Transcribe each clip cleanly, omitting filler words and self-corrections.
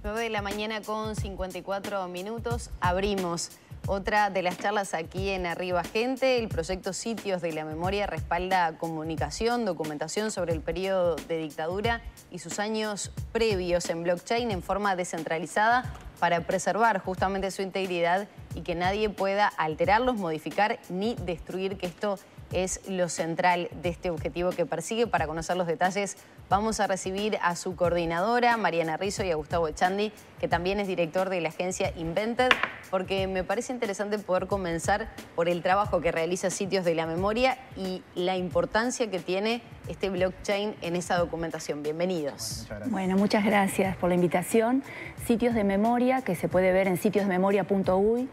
9 de la mañana con 54 minutos. Abrimos otra de las charlas aquí en Arriba Gente. El proyecto Sitios de la Memoria respalda comunicación, documentación sobre el periodo de dictadura y sus años previos en blockchain en forma descentralizada para preservar justamente su integridad y que nadie pueda alterarlos, modificar ni destruir, que esto es lo central de este objetivo que persigue. Para conocer los detalles vamos a recibir a su coordinadora, Mariana Rizzo, y a Gustavo Echandi, que también es director de la agencia Invented, porque me parece interesante poder comenzar por el trabajo que realiza Sitios de la Memoria y la importancia que tiene este blockchain en esa documentación. Bienvenidos. Bueno, muchas gracias por la invitación. Sitios de Memoria, que se puede ver en sitiosdememoria.uy,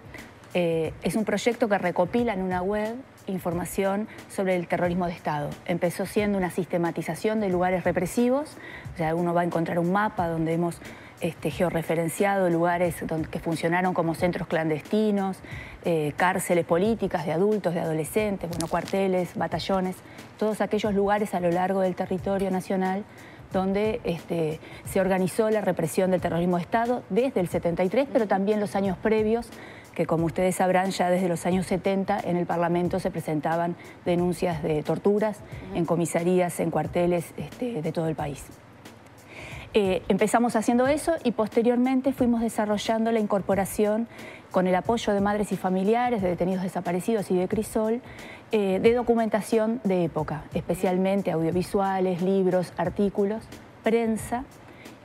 es un proyecto que recopila en una web información sobre el terrorismo de Estado. Empezó siendo una sistematización de lugares represivos, o sea, uno va a encontrar un mapa donde hemos georreferenciado lugares que funcionaron como centros clandestinos, cárceles políticas de adultos, de adolescentes, bueno, cuarteles, batallones, todos aquellos lugares a lo largo del territorio nacional donde se organizó la represión del terrorismo de Estado desde el 73, pero también los años previos, que como ustedes sabrán ya desde los años 70 en el Parlamento se presentaban denuncias de torturas en comisarías, en cuarteles de todo el país. Empezamos haciendo eso y posteriormente fuimos desarrollando la incorporación con el apoyo de madres y familiares, de detenidos desaparecidos y de Crisol, de documentación de época, especialmente audiovisuales, libros, artículos, prensa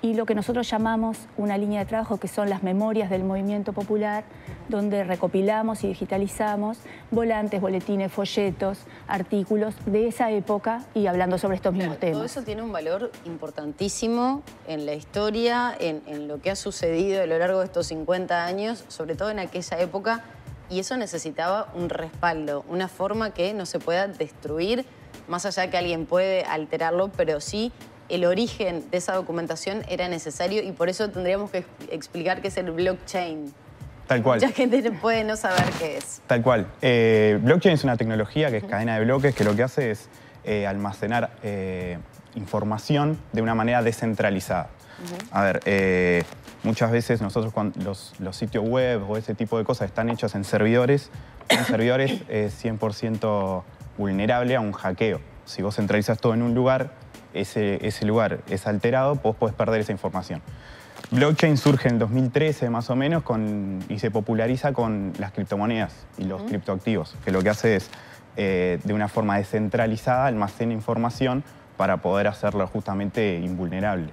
y lo que nosotros llamamos una línea de trabajo que son las memorias del movimiento popular, donde recopilamos y digitalizamos volantes, boletines, folletos, artículos de esa época y hablando sobre estos mismos temas. Todo eso tiene un valor importantísimo en la historia, en lo que ha sucedido a lo largo de estos 50 años, sobre todo en aquella época, y eso necesitaba un respaldo, una forma que no se pueda destruir, más allá de que alguien puede alterarlo, pero sí el origen de esa documentación era necesario y por eso tendríamos que explicar qué es el blockchain. Tal cual. Mucha gente puede no saber qué es. Tal cual. Blockchain es una tecnología que es cadena de bloques, que lo que hace es almacenar información de una manera descentralizada. A ver, muchas veces nosotros cuando los sitios web o ese tipo de cosas están hechos en servidores, son servidores 100% vulnerable a un hackeo. Si vos centralizas todo en un lugar, ese lugar es alterado, vos podés perder esa información. Blockchain surge en 2013 más o menos y se populariza con las criptomonedas y los criptoactivos, que lo que hace es, de una forma descentralizada, almacena información para poder hacerlo justamente invulnerable.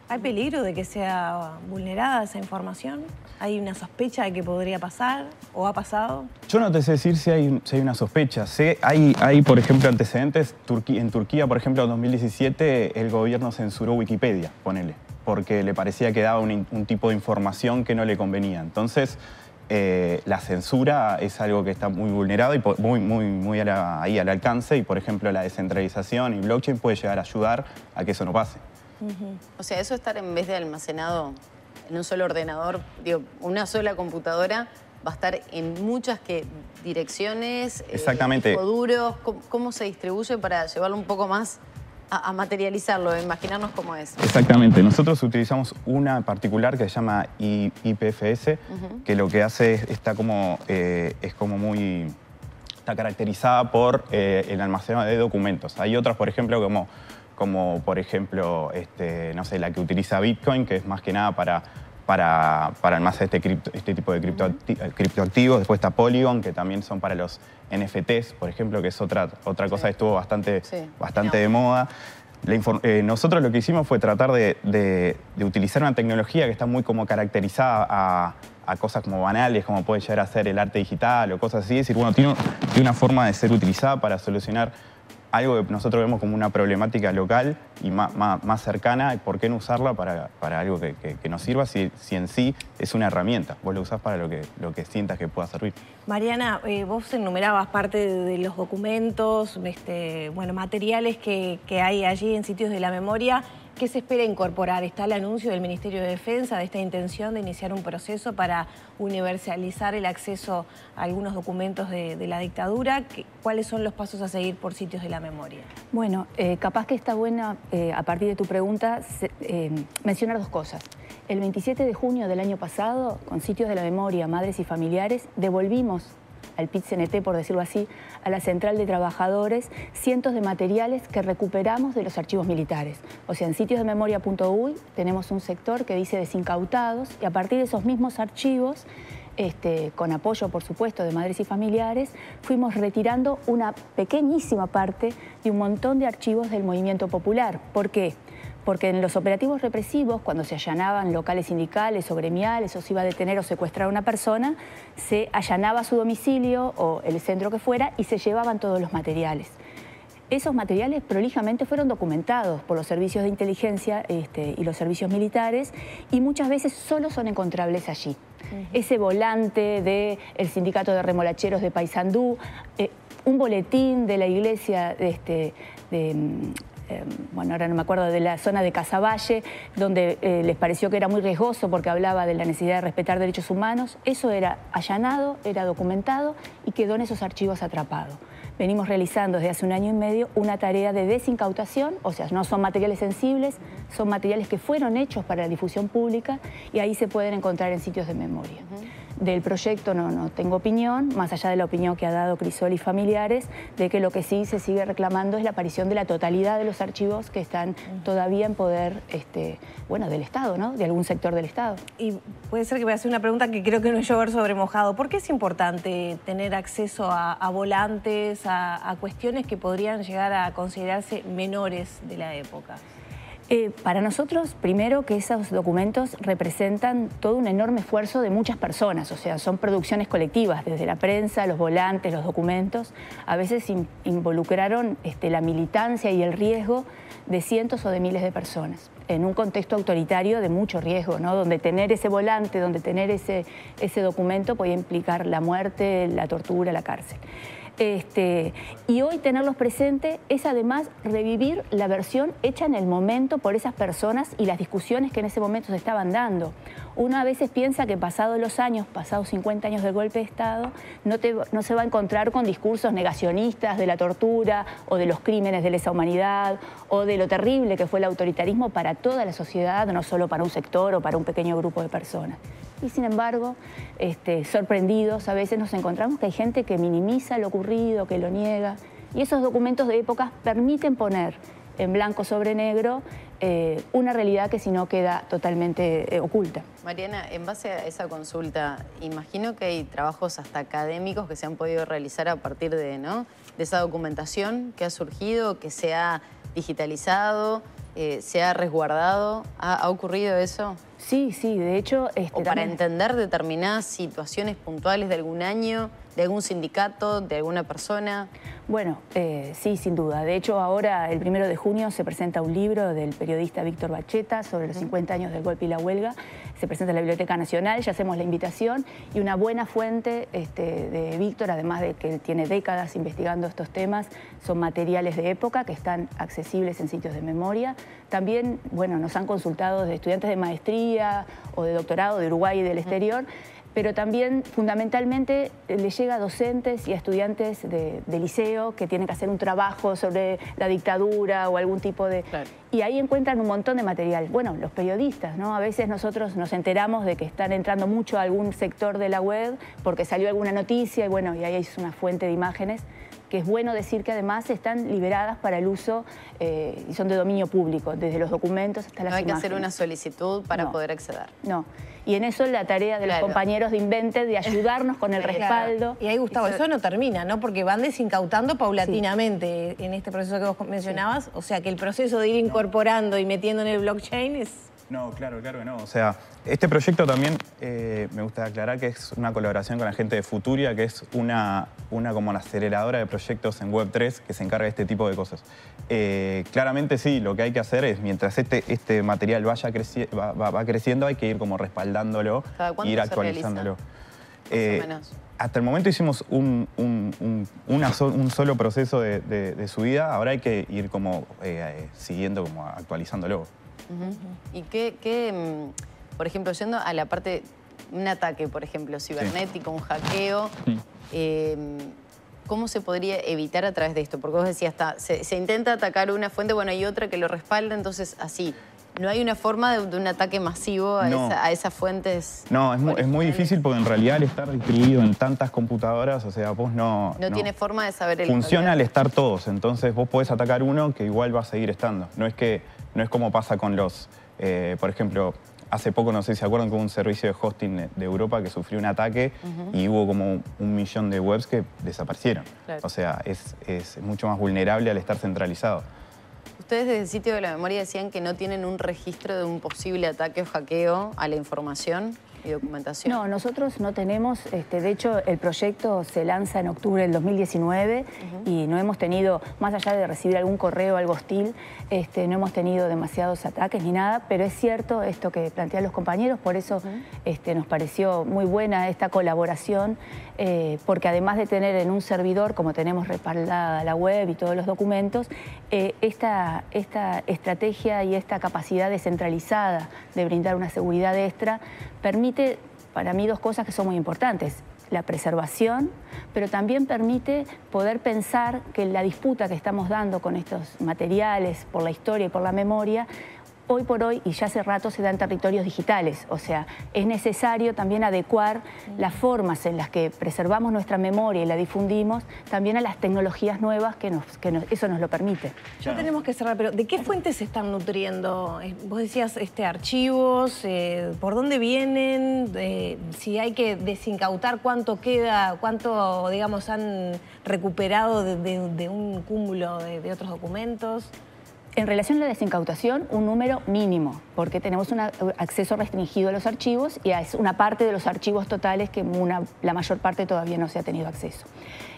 ¿Hay peligro de que sea vulnerada esa información? ¿Hay una sospecha de que podría pasar o ha pasado? Yo no te sé decir si hay una sospecha. Hay, por ejemplo, antecedentes. En Turquía, por ejemplo, en 2017, el gobierno censuró Wikipedia, ponele, porque le parecía que daba un tipo de información que no le convenía. Entonces, la censura es algo que está muy vulnerado y muy ahí al alcance. Y, por ejemplo, la descentralización y blockchain puede llegar a ayudar a que eso no pase. O sea, eso estar en vez de almacenado en un solo ordenador, digo, una sola computadora, va a estar en muchas direcciones, exactamente. Discos duros. ¿Cómo se distribuye para llevarlo un poco más a materializarlo, a imaginarnos cómo es? Exactamente. Nosotros utilizamos una en particular que se llama IPFS, que lo que hace está caracterizada por el almacenado de documentos. Hay otras, por ejemplo, como por ejemplo, no sé, la que utiliza Bitcoin, que es más que nada para almacenar este tipo de criptoactivos. Después está Polygon, que también son para los NFTs, por ejemplo, que es otra cosa que estuvo bastante de moda. Nosotros lo que hicimos fue tratar de utilizar una tecnología que está muy como caracterizada a cosas como banales, como puede llegar a ser el arte digital o cosas así. Es decir, bueno, tiene una forma de ser utilizada para solucionar algo que nosotros vemos como una problemática local y más cercana. ¿Por qué no usarla para algo que nos sirva si en sí es una herramienta? Vos lo usás para lo que sientas que pueda servir. Mariana, vos enumerabas parte de los documentos, bueno, materiales que hay allí en Sitios de la Memoria. ¿Qué se espera incorporar? ¿Está el anuncio del Ministerio de Defensa de esta intención de iniciar un proceso para universalizar el acceso a algunos documentos de la dictadura? ¿Cuáles son los pasos a seguir por Sitios de la Memoria? Bueno, capaz que está buena, a partir de tu pregunta, mencionar dos cosas. El 27 de junio del año pasado, con Sitios de la Memoria, Madres y Familiares, devolvimos al PIT-CNT, por decirlo así, a la Central de Trabajadores, cientos de materiales que recuperamos de los archivos militares. O sea, en sitiosdememoria.uy tenemos un sector que dice desincautados y a partir de esos mismos archivos, con apoyo, por supuesto, de Madres y Familiares, fuimos retirando una pequeñísima parte de un montón de archivos del movimiento popular. ¿Por qué? Porque en los operativos represivos, cuando se allanaban locales sindicales o gremiales o se iba a detener o secuestrar a una persona, se allanaba su domicilio o el centro que fuera y se llevaban todos los materiales. Esos materiales prolijamente fueron documentados por los servicios de inteligencia y los servicios militares y muchas veces solo son encontrables allí. Ese volante del Sindicato de Remolacheros de Paysandú, un boletín de la iglesia bueno, ahora no me acuerdo, de la zona de Casaballe, donde les pareció que era muy riesgoso porque hablaba de la necesidad de respetar derechos humanos. Eso era allanado, era documentado y quedó en esos archivos atrapado. Venimos realizando desde hace 1 año y medio una tarea de desincautación, o sea, no son materiales sensibles, son materiales que fueron hechos para la difusión pública y ahí se pueden encontrar en Sitios de Memoria. Del proyecto no tengo opinión, más allá de la opinión que ha dado Crisol y Familiares, de que lo que sí se sigue reclamando es la aparición de la totalidad de los archivos que están todavía en poder bueno, del Estado, ¿no? De algún sector del Estado. Y puede ser que voy a hacer una pregunta que creo que no es llover sobre mojado. ¿Por qué es importante tener acceso a volantes, a cuestiones que podrían llegar a considerarse menores de la época? Para nosotros, primero, que esos documentos representan todo un enorme esfuerzo de muchas personas, o sea, son producciones colectivas, desde la prensa, los volantes, los documentos, a veces involucraron la militancia y el riesgo de cientos o de miles de personas, en un contexto autoritario de mucho riesgo, ¿no? Donde tener ese volante, donde tener ese documento podía implicar la muerte, la tortura, la cárcel. Y hoy tenerlos presentes es además revivir la versión hecha en el momento por esas personas y las discusiones que en ese momento se estaban dando. Uno a veces piensa que pasados los años, pasados 50 años del golpe de Estado, no se va a encontrar con discursos negacionistas de la tortura o de los crímenes de lesa humanidad o de lo terrible que fue el autoritarismo para toda la sociedad, no solo para un sector o para un pequeño grupo de personas. Y sin embargo, sorprendidos, a veces nos encontramos que hay gente que minimiza lo ocurrido, que lo niega. Y esos documentos de épocas permiten poner en blanco sobre negro una realidad que si no queda totalmente oculta. Mariana, en base a esa consulta, imagino que hay trabajos hasta académicos que se han podido realizar a partir de esa documentación que ha surgido, que se ha digitalizado, se ha resguardado. ¿Ha ocurrido eso? Sí, de hecho... o para entender determinadas situaciones puntuales de algún año, de algún sindicato, de alguna persona. Bueno, sí, sin duda. De hecho, ahora, el 1 de junio, se presenta un libro del periodista Víctor Bacheta sobre los 50 años del golpe y la huelga. Se presenta en la Biblioteca Nacional, ya hacemos la invitación. Y una buena fuente de Víctor, además de que él tiene décadas investigando estos temas, son materiales de época que están accesibles en Sitios de Memoria. También, bueno, nos han consultado de estudiantes de maestría o de doctorado de Uruguay y del exterior, pero también fundamentalmente le llega a docentes y a estudiantes de liceo que tienen que hacer un trabajo sobre la dictadura o algún tipo de... Claro. Y ahí encuentran un montón de material. Bueno, los periodistas, ¿no? A veces nosotros nos enteramos de que están entrando mucho a algún sector de la web porque salió alguna noticia y bueno, y ahí es una fuente de imágenes que es bueno decir que además están liberadas para el uso y son de dominio público, desde los documentos hasta las imágenes. No hay que hacer una solicitud para poder acceder. No. Y en eso la tarea de los compañeros de Invente de ayudarnos con el respaldo. Y ahí, Gustavo, eso no termina, ¿no? Porque van desincautando paulatinamente en este proceso que vos mencionabas. O sea, que el proceso de ir incorporando y metiendo en el blockchain es... No, claro que no. O sea, este proyecto también me gusta aclarar que es una colaboración con la gente de Futuria, que es una como una aceleradora de proyectos en Web3 que se encarga de este tipo de cosas. Claramente sí, lo que hay que hacer es, mientras este material va creciendo, hay que ir como respaldándolo e ir actualizándolo. Más o menos. Hasta el momento hicimos un solo proceso de subida, ahora hay que ir como siguiendo, como actualizándolo. ¿Y qué, por ejemplo, yendo a la parte, un ataque, por ejemplo, cibernético, un hackeo, ¿cómo se podría evitar a través de esto? Porque vos decías, se intenta atacar una fuente, bueno, hay otra que lo respalda, entonces así. ¿No hay una forma de un ataque masivo a esas fuentes? No, es muy difícil porque en realidad al estar distribuido en tantas computadoras, o sea, vos no tiene forma de saber el funciona al estar todos, entonces vos podés atacar uno que igual va a seguir estando. No es como pasa con los, por ejemplo, hace poco, no sé si se acuerdan, que hubo un servicio de hosting de Europa que sufrió un ataque y hubo como 1 millón de webs que desaparecieron. Claro. O sea, es mucho más vulnerable al estar centralizado. Ustedes desde el sitio de la memoria decían que no tienen un registro de un posible ataque o hackeo a la información y documentación. No, nosotros no tenemos, de hecho el proyecto se lanza en octubre del 2019 y no hemos tenido, más allá de recibir algún correo, algo hostil, no hemos tenido demasiados ataques ni nada, pero es cierto esto que plantean los compañeros, por eso nos pareció muy buena esta colaboración, porque además de tener en un servidor, como tenemos respaldada la web y todos los documentos, esta estrategia y esta capacidad descentralizada de brindar una seguridad extra permite para mí 2 cosas que son muy importantes. La preservación, pero también permite poder pensar que la disputa que estamos dando con estos materiales por la historia y por la memoria, hoy por hoy y ya hace rato se da en territorios digitales. O sea, es necesario también adecuar las formas en las que preservamos nuestra memoria y la difundimos también a las tecnologías nuevas que eso nos lo permite. Ya tenemos que cerrar, pero ¿de qué fuentes se están nutriendo? Vos decías archivos, ¿por dónde vienen? Si hay que desincautar, ¿cuánto queda? ¿Cuánto, digamos, han recuperado de un cúmulo de otros documentos? En relación a la desincautación, un número mínimo, porque tenemos un acceso restringido a los archivos y es una parte de los archivos totales que la mayor parte todavía no se ha tenido acceso.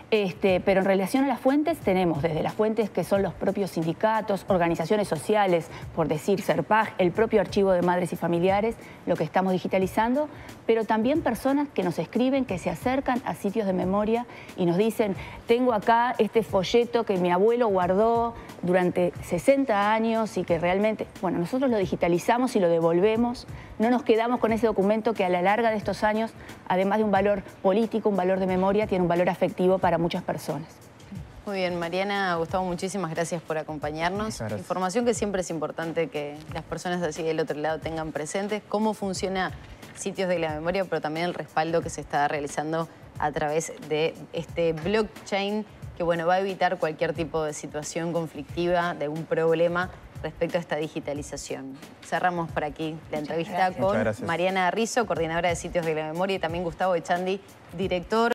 Pero en relación a las fuentes, tenemos desde las fuentes que son los propios sindicatos, organizaciones sociales, por decir CERPAG, el propio archivo de madres y familiares, lo que estamos digitalizando, pero también personas que nos escriben, que se acercan a sitios de memoria y nos dicen, tengo acá este folleto que mi abuelo guardó durante 60 años y que realmente, bueno, nosotros lo digitalizamos y lo devolvemos, no nos quedamos con ese documento que a la larga de estos años, además de un valor político, un valor de memoria, tiene un valor afectivo para muchas personas. Muy bien, Mariana, Gustavo, muchísimas gracias por acompañarnos. Información que siempre es importante que las personas así del otro lado tengan presentes, cómo funciona Sitios de la Memoria, pero también el respaldo que se está realizando a través de este blockchain que, bueno, va a evitar cualquier tipo de situación conflictiva, de un problema respecto a esta digitalización. Cerramos por aquí la entrevista con Mariana Rizzo, coordinadora de Sitios de la Memoria, y también Gustavo Echandi, director